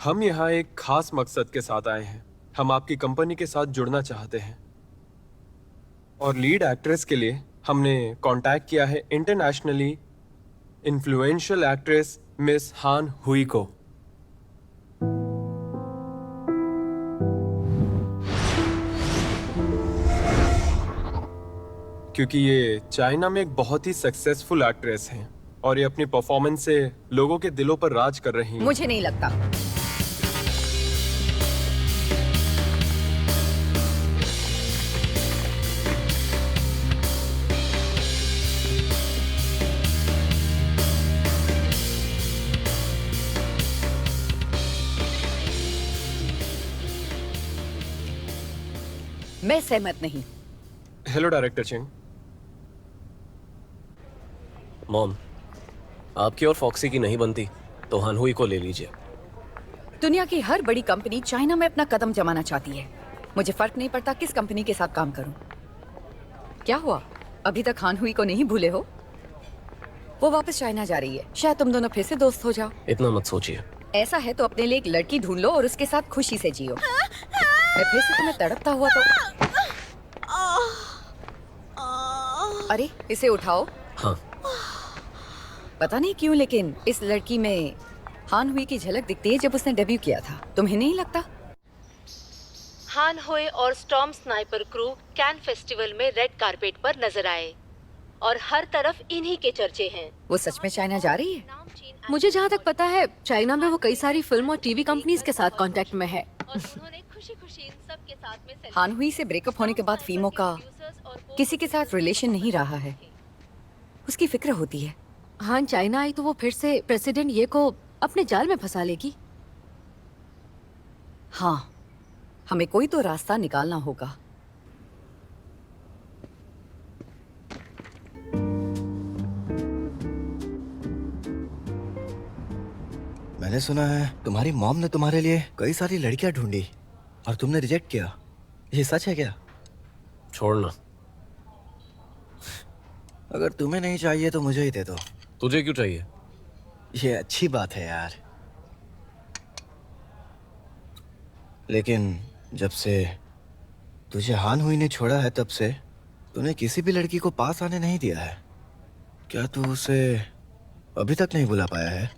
हम यहाँ एक खास मकसद के साथ आए हैं। हम आपकी कंपनी के साथ जुड़ना चाहते हैं और लीड एक्ट्रेस के लिए हमने कांटेक्ट किया है इंटरनेशनली इन्फ्लुएंशियल एक्ट्रेस मिस हान हुई को। क्योंकि ये चाइना में एक बहुत ही सक्सेसफुल एक्ट्रेस हैं और ये अपनी परफॉर्मेंस से लोगों के दिलों पर राज कर रही हैं। मुझे नहीं लगता। मैं सहमत नहीं। हेलो डायरेक्टर चिंग। मॉम, आपकी और फॉक्सी की नहीं बनती तो हानहुई को ले लीजिए। दुनिया की हर बड़ी कंपनी चाइना में अपना कदम जमाना चाहती है। मुझे फर्क नहीं पड़ता किस कंपनी के साथ काम करूं। क्या हुआ, अभी तक हानहुई को नहीं भूले हो? वो वापस चाइना जा रही है, शायद तुम दोनों फिर से दोस्त हो जाओ। इतना मत सोचिए। ऐसा है तो अपने लिए एक लड़की ढूंढ लो और उसके साथ खुशी से जियो। मैं फिर से तुम्हें तड़पता हुआ तो अरे इसे उठाओ। हाँ। पता नहीं क्यों लेकिन इस लड़की में हानहुई की झलक दिखती है जब उसने डेब्यू किया था। तुम्हें नहीं लगता? हानहुई और storm sniper crew can festival में रेड कारपेट पर नजर आए और हर तरफ इन्हीं के चर्चे हैं। वो सच में चाइना जा रही है? मुझे जहाँ तक पता है चाइना में वो कई सारी फिल्म और टीवी कंपनीज के साथ कांटेक्ट में है। और उन्होंने खुशी-खुशी इन सब के साथ में हानहुई से ब्रेकअप होने के बाद फिल्मों का किसी के साथ रिलेशन नहीं रहा है। उसकी फिक्र होती है। हाँ, चाइना आई तो वो फिर से प्रेसिडेंट ये को अपने जाल में फंसा लेगी। हाँ, हमें कोई तो रास्ता निकालना होगा। मैंने सुना है तुम्हारी मॉम ने तुम्हारे लिए कई सारी लड़कियां ढूंढी और तुमने रिजेक्ट किया। ये सच है क्या? छोड़ना। अगर तुम्हें नहीं चाहिए तो मुझे ही दे दो। तुझे क्यों चाहिए? ये अच्छी बात है यार, लेकिन जब से तुझे हानहुई ने छोड़ा है तब से तूने किसी भी लड़की को पास आने नहीं दिया है। क्या तू उसे अभी तक नहीं बुला पाया है?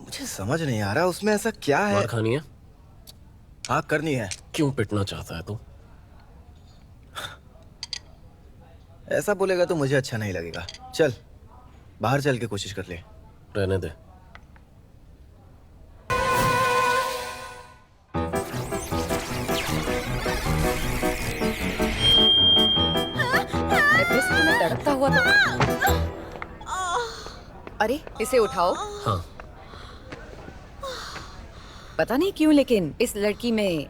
मुझे समझ नहीं आ रहा उसमें ऐसा क्या है। मार खानी है? हाँ करनी है। क्यों पिटना चाहता है तू? ऐसा बोलेगा तो मुझे अच्छा नहीं लगेगा। चल बाहर चल के कोशिश कर ले। रहने दे। मैं फिर से तुम्हें तड़पता हुआ तो अरे इसे उठाओ। हाँ। पता नहीं क्यों लेकिन इस लड़की में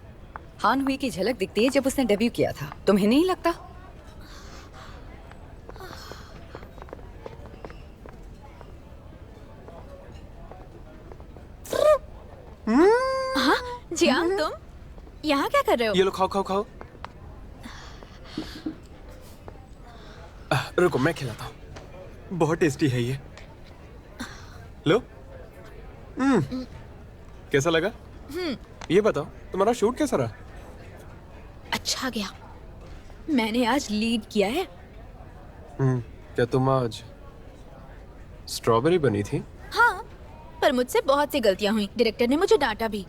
हानहुई की झलक दिखती है जब उसने डेब्यू किया था। तुम्हें नहीं लगता? हाँ जियांग, तुम यहाँ क्या कर रहे हो? ये लो, खाओ खाओ खाओ। रुको मैं खिलाता हूँ, बहुत टेस्टी है ये। लो। कैसा लगा? ये बताओ तुम्हारा शूट कैसा रहा? अच्छा गया। मैंने आज लीड किया है। क्या तुम आज स्ट्रॉबेरी बनी थी? हाँ, पर मुझसे बहुत सी गलतियां हुई। डायरेक्टर ने मुझे डांटा भी,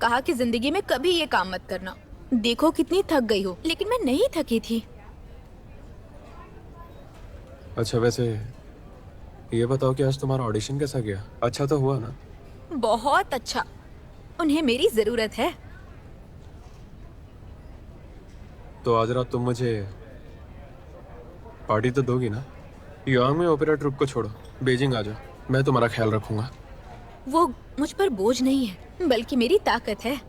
कहा कि जिंदगी में कभी ये काम मत करना। देखो कितनी थक गई हो, लेकिन मैं नहीं थकी थी। अच्छा वैसे ये बताओ कि आज तुम्हारा ऑडिशन कैसा गया? अच्छा तो हुआ ना? बहुत अच्छा। उन्हें मेरी जरूरत है। तो आज रात तुम मुझे पार्टी तो दोगी ना? यांग में ओपेरा ट्रुप को छोड़ो, बीजिंग आ जाओ, मैं तुम्हारा ख्याल रखूंगा। वो मुझ पर बोझ नहीं है, बल्कि मेरी ताकत है।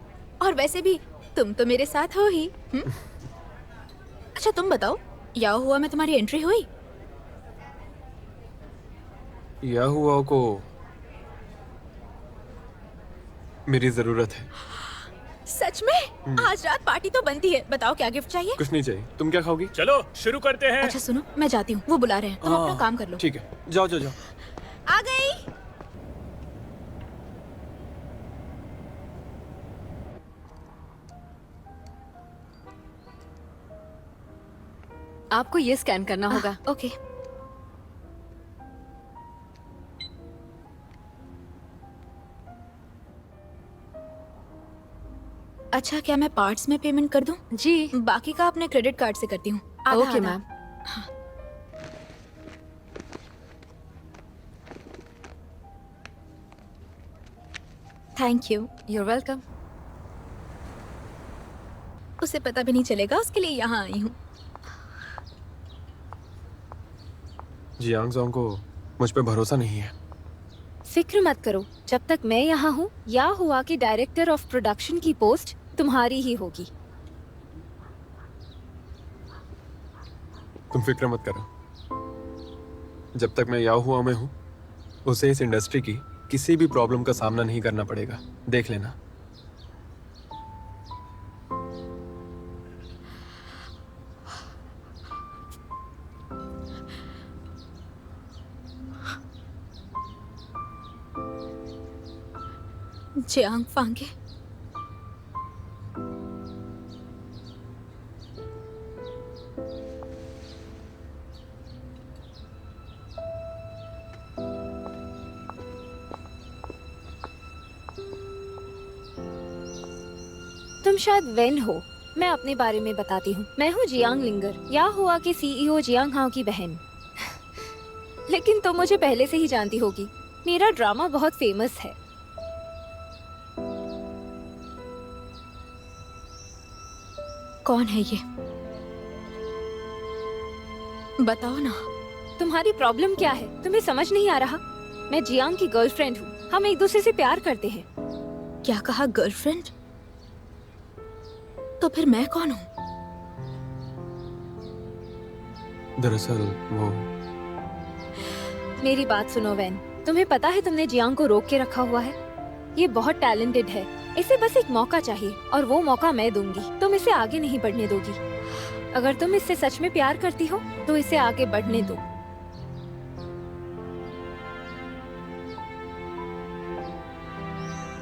और वैसे भी तुम तो मेरे साथ हो ही। अच्छा तुम बताओ, याओ हुआ में तुम्हारी एंट्री हुई? या हुआ को मेरी जरूरत है। सच में? आज रात पार्टी तो बनती है। बताओ क्या गिफ्ट चाहिए? कुछ नहीं चाहिए। तुम क्या खाओगी? चलो शुरू करते हैं। अच्छा सुनो, मैं जाती हूँ, वो बुला रहे हैं। तुम अपना काम कर लो। ठीक है, जाओ जाओ जाओ। आ गई। आपको ये स्कैन करना होगा। ओके। अच्छा, क्या मैं पार्ट्स में पेमेंट कर दूं? जी। बाकी का अपने क्रेडिट कार्ड से करती हूँ। आधा ओके आधा। Ma'am. Thank you. You're welcome. उसे पता भी नहीं चलेगा, उसके लिए यहाँ आई हूँ। जियांग जोंग को मुझ पे भरोसा नहीं है। फिक्र मत करो, जब तक मैं यहाँ हूँ या हुआ कि डायरेक्टर ऑफ प्रोडक्शन की पोस्ट तुम्हारी ही होगी। तुम फिक्र मत करो, जब तक मैं याहुआ में हूँ उसे इस इंडस्ट्री की किसी भी प्रॉब्लम का सामना नहीं करना पड़ेगा, देख लेना। जियांग फांगे, तुम शायद वेन हो। मैं अपने बारे में बताती हूँ। मैं हूँ जियांग लिंगर, या हुआ के सीईओ जियांग हाओ की बहन। लेकिन तुम मुझे पहले से ही जानती होगी, मेरा ड्रामा बहुत फेमस है। कौन है ये? बताओ ना। तुम्हारी प्रॉब्लम क्या है? तुम्हें समझ नहीं आ रहा? मैं जियांग की गर्लफ्रेंड हूँ, हम एक दूसरे से प्यार करते हैं। क्या कहा, गर्लफ्रेंड? तो फिर मैं कौन हूँ? दरअसल वो मेरी बात सुनो वैन, तुम्हें पता है तुमने जियांग को रोक के रखा हुआ है? ये बहुत टैलेंटेड है, इसे बस एक मौका चाहिए और वो मौका मैं दूंगी। तुम इसे आगे नहीं बढ़ने दोगी। अगर तुम इससे सच में प्यार करती हो तो इसे आगे बढ़ने दो।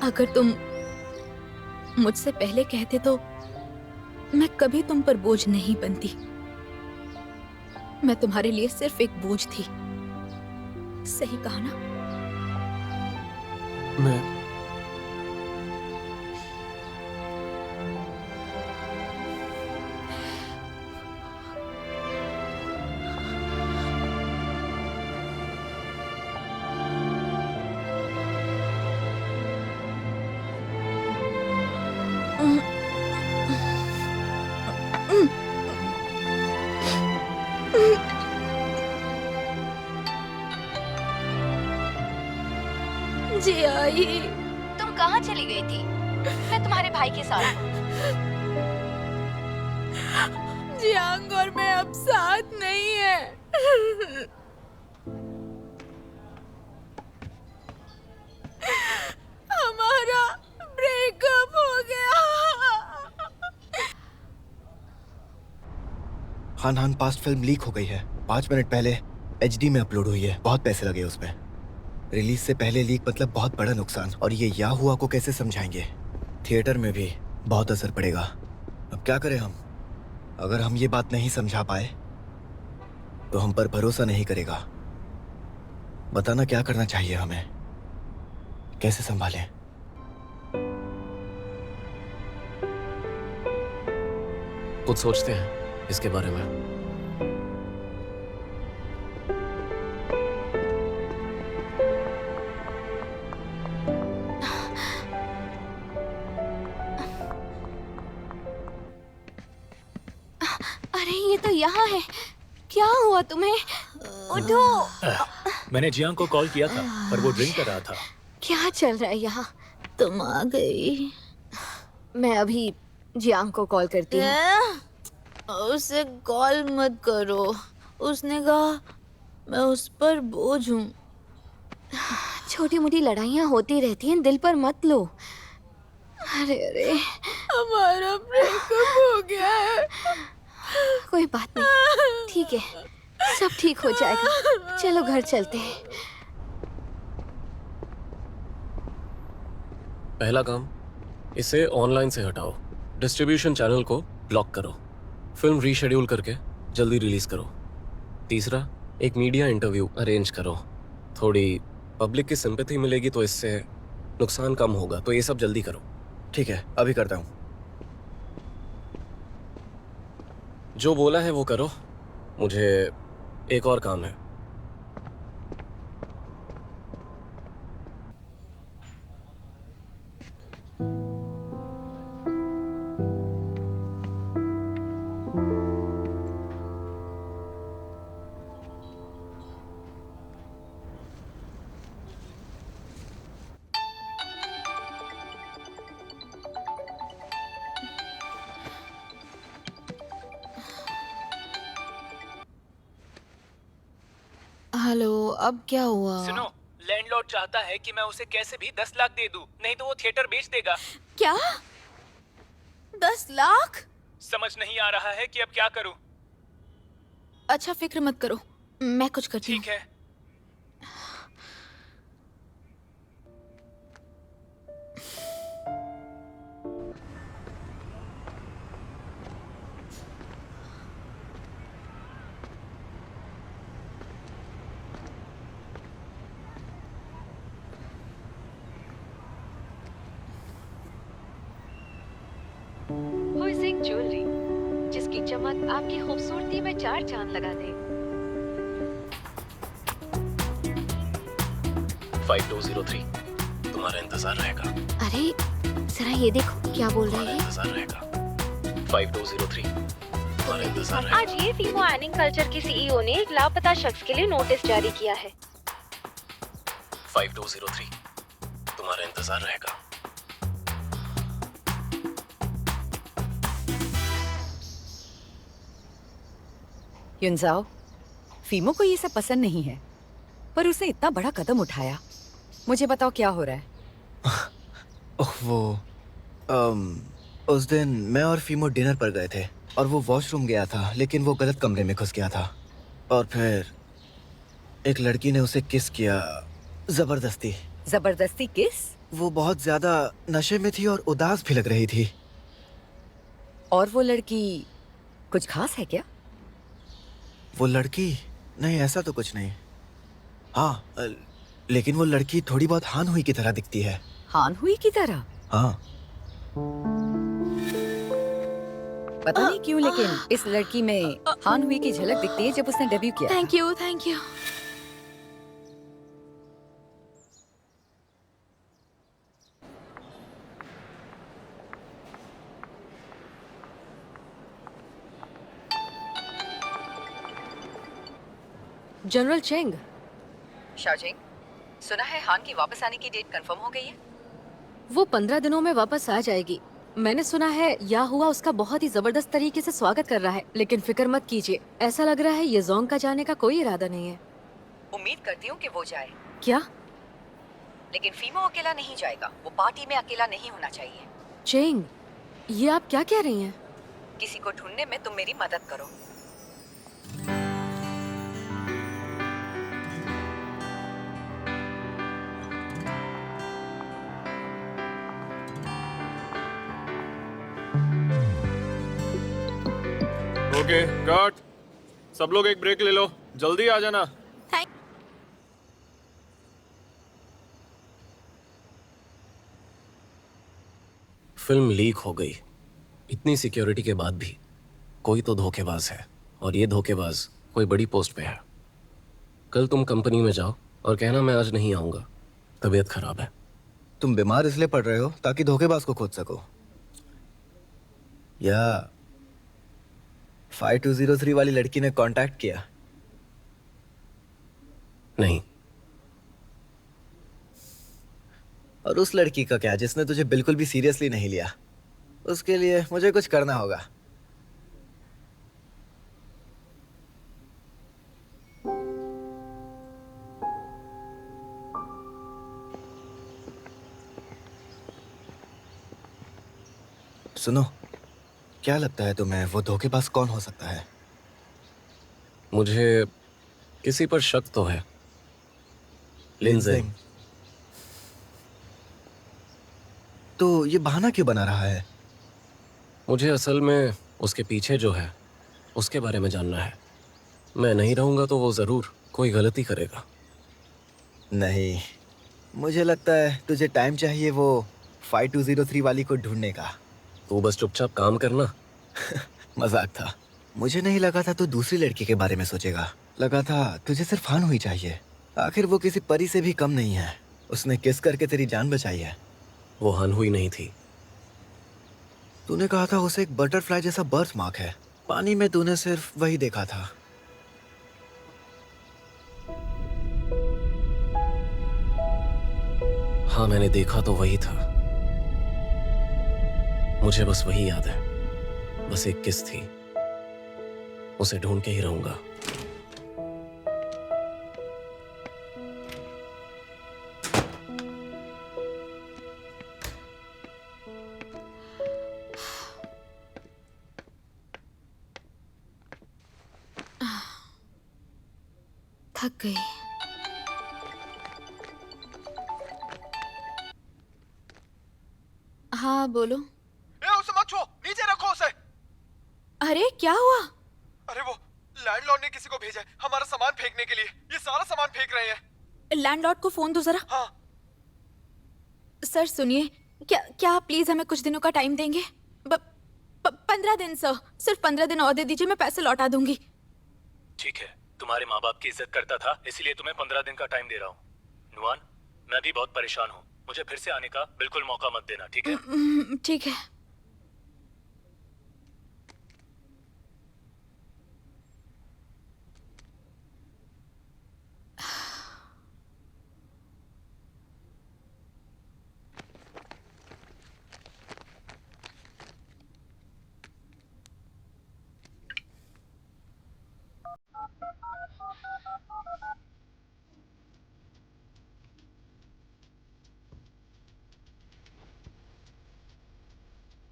अगर तुम मुझसे पहले कहते तो मैं कभी तुम पर बोझ नहीं बनती। मैं तुम्हारे लिए सिर्फ एक बोझ थी। सही कहा ना? मैं जी आई। तुम कहाँ चली गई थी? मैं तुम्हारे भाई के साथ हूँ। जियांग और मैं अब साथ नहीं है। हमारा ब्रेकअप हो गया। हान हान पास्ट फिल्म लीक हो गई है। 5 मिनट पहले एचडी में अपलोड हुई है। बहुत पैसे लगे उसमें। रिलीज से पहले लीक मतलब बहुत बड़ा नुकसान। और ये याहुआ को कैसे समझाएंगे? थिएटर में भी बहुत असर पड़ेगा। अब क्या करें हम? अगर हम ये बात नहीं समझा पाए तो हम पर भरोसा नहीं करेगा। बताना क्या करना चाहिए हमें? कैसे संभालें? कुछ सोचते हैं इसके बारे में। अरे ये तो यहाँ है। क्या हुआ तुम्हें? उठो। मैंने जियांग को कॉल किया था पर वो ड्रिंक कर रहा था। क्या चल रहा है यहाँ? तुम आ गई। मैं अभी जियांग को कॉल करती हूँ। उसे कॉल मत करो। उसने कहा मैं उस पर बोझ हूँ। छोटी मोटी लड़ाइयाँ होती रहती हैं, दिल पर मत लो। अरे अरे, हमारा ब्रेकअप हो गया है। कोई बात नहीं, ठीक है, सब ठीक हो जाएगा। चलो घर चलते हैं। पहला काम, इसे ऑनलाइन से हटाओ। डिस्ट्रीब्यूशन चैनल को ब्लॉक करो। फिल्म रीशेड्यूल करके जल्दी रिलीज करो। तीसरा, एक मीडिया इंटरव्यू अरेंज करो। थोड़ी पब्लिक की सिंपैथी मिलेगी तो इससे नुकसान कम होगा, तो ये सब जल्दी करो। ठीक है, अभी करता हूँ। जो बोला है वो करो, मुझे एक और काम है। हेलो, अब क्या हुआ? सुनो, लैंडलॉर्ड चाहता है कि मैं उसे कैसे भी 10 लाख दे दूं, नहीं तो वो थिएटर बेच देगा। क्या? 10 लाख? समझ नहीं आ रहा है कि अब क्या करूं। अच्छा, फिक्र मत करो, मैं कुछ करती हूँ। ठीक है। हुइजिंग ज्वेलरी, जिसकी चमक आपकी खूबसूरती में 4 चांद लगा दे। 5203 तुम्हारा इंतजार रहेगा। अरे जरा ये देखो क्या बोल रही तुम्हारा है। इंतजार रहेगा। 5203 तुम्हारा इंतजार रहेगा। आज ये फीमो एनिंग कल्चर की सीईओ ने एक लापता शख्स के लिए नोटिस जारी किया है। 5203 तुम्हारा इंतजार रहेगा। युनजाओ, फीमो को ये सब पसंद नहीं है, पर उसने इतना बड़ा कदम उठाया। मुझे बताओ क्या हो रहा है। ओह वो उस दिन मैं और फीमो डिनर पर गए थे और वो वॉशरूम गया था, लेकिन वो गलत कमरे में घुस गया था और फिर एक लड़की ने उसे किस किया, जबरदस्ती। जबरदस्ती किस? वो बहुत ज्यादा नशे में थी और उदास भी लग रही थी। और वो लड़की कुछ खास है क्या? वो लड़की? नहीं, ऐसा तो कुछ नहीं। हाँ, लेकिन वो लड़की थोड़ी बहुत हान हुई की तरह दिखती है। हान हुई की तरह? हाँ। पता नहीं क्यों, लेकिन इस लड़की में हान हुई की झलक दिखती है जब उसने डेब्यू किया। Thank you, thank you. General Cheng, Shaojing, सुना है हान की वापस आने की डेट कंफर्म हो गई है। वो 15 दिनों में वापस आ जाएगी। मैंने सुना है या हुआ उसका बहुत ही जबरदस्त तरीके से स्वागत कर रहा है, लेकिन फिक्र मत कीजिए, ऐसा लग रहा है ये जोंग का जाने का कोई इरादा नहीं है। उम्मीद करती हूँ कि वो जाए, क्या? लेकिन फीमो अकेला नहीं जाएगा। वो पार्टी में अकेला नहीं होना चाहिए। चेंग, ये आप क्या कह रही हैं? किसी को ढूंढने में तुम मेरी मदद करो। Okay, cut. सब लोग एक ब्रेक ले लो, जल्दी आ जाना। फिल्म लीक हो गई। इतनी सिक्योरिटी के बाद भी कोई तो धोखेबाज है, और ये धोखेबाज कोई बड़ी पोस्ट पे है। कल तुम कंपनी में जाओ और कहना मैं आज नहीं आऊंगा, तबीयत खराब है। तुम बीमार इसलिए पड़ रहे हो ताकि धोखेबाज को खोज सको, या 5203 वाली लड़की ने कांटेक्ट किया? नहीं। और उस लड़की का क्या जिसने तुझे बिल्कुल भी सीरियसली नहीं लिया? उसके लिए मुझे कुछ करना होगा। सुनो, क्या लगता है तुम्हें वो धोखेबाज कौन हो सकता है? मुझे किसी पर शक तो है। लिंजिंग। तो ये बहाना क्यों बना रहा है? मुझे असल में उसके पीछे जो है उसके बारे में जानना है। मैं नहीं रहूंगा तो वो जरूर कोई गलती करेगा। नहीं, मुझे लगता है तुझे टाइम चाहिए वो 5203 वाली को ढूंढने का। तू बस चुपचाप काम करना। मजाक था। मुझे नहीं लगा था तू दूसरी लड़की के बारे में सोचेगा। लगा था तुझे सिर्फ हान हुई चाहिए। आखिर वो किसी परी से भी कम नहीं है। उसने किस करके तेरी जान बचाई है। वो हान हुई नहीं थी। तूने कहा था उसे एक बटरफ्लाई जैसा बर्थ मार्क है। पानी में तूने सिर्फ वही देखा था। हाँ, मैंने देखा तो वही था। मुझे बस वही याद है। बस एक किस थी, उसे ढूंढ के ही रहूंगा। थक गई। हाँ बोलो। उसे मत छू, नीचे रखो उसे। अरे क्या हुआ? अरे वो लैंडलॉर्ड ने किसी को भेजा है हमारा सामान फेंकने के लिए। ये सारा सामान फेंक रहे हैं। लैंडलॉर्ड को फोन दो जरा। हाँ। सर सुनिए, क्या क्या आप प्लीज हमें कुछ दिनों का टाइम देंगे? 15 दिन सर, सिर्फ 15 दिन और दे दीजिए, मैं पैसे लौटा दूंगी। ठीक है, तुम्हारे माँ बाप की इज्जत करता था इसलिए तुम्हें 15 दिन का टाइम दे रहा हूँ। नुआन, मैं भी बहुत परेशान हूँ। मुझे फिर से आने का बिल्कुल मौका मत देना, ठीक है? ठीक है।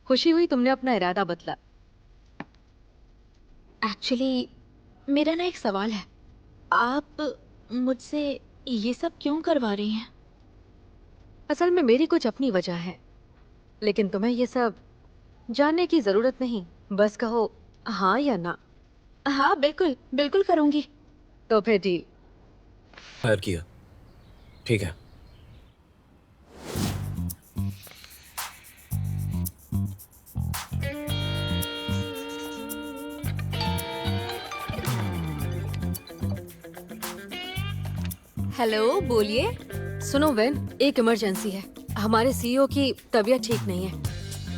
खुशी हुई तुमने अपना इरादा बदला। एक्चुअली मेरा ना एक सवाल है। आप मुझसे ये सब क्यों करवा रही हैं? असल में मेरी कुछ अपनी वजह है, लेकिन तुम्हें ये सब जानने की जरूरत नहीं। बस कहो हाँ या ना। हाँ बिल्कुल बिल्कुल करूंगी। तो फिर डील। फायर किया, ठीक है। हेलो, बोलिए। सुनो वेन, एक इमरजेंसी है। हमारे सीईओ की तबीयत ठीक नहीं है।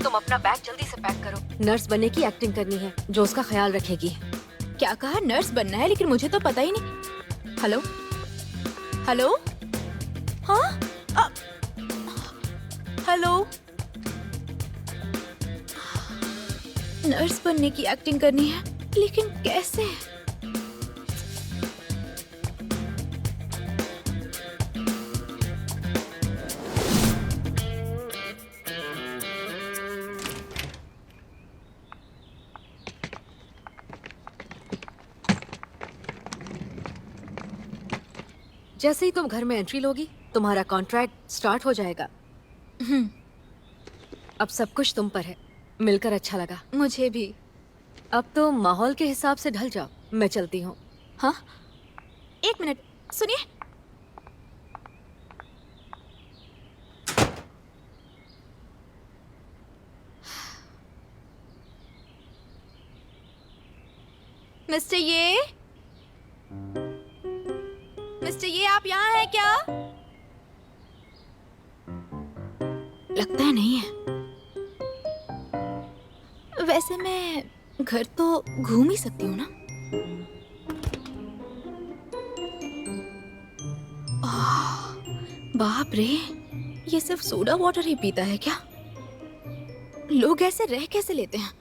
तुम अपना बैग जल्दी से पैक करो। नर्स बनने की एक्टिंग करनी है जो उसका ख्याल रखेगी। क्या कहा? नर्स बनना है? लेकिन मुझे तो पता ही नहीं। हेलो हेलो, हाँ हेलो। नर्स बनने की एक्टिंग करनी है, लेकिन कैसे? जैसे ही तुम घर में एंट्री लोगी, तुम्हारा कॉन्ट्रैक्ट स्टार्ट हो जाएगा। अब सब कुछ तुम पर है। मिलकर अच्छा लगा। मुझे भी। अब तो माहौल के हिसाब से ढल जाओ। मैं चलती हूँ। हाँ, एक मिनट सुनिए। मिस्टर ये आप यहाँ हैं क्या? लगता है नहीं है। वैसे मैं घर तो घूम ही सकती हूँ ना। बाप रे, ये सिर्फ सोडा वाटर ही पीता है क्या? लोग ऐसे रह कैसे लेते हैं?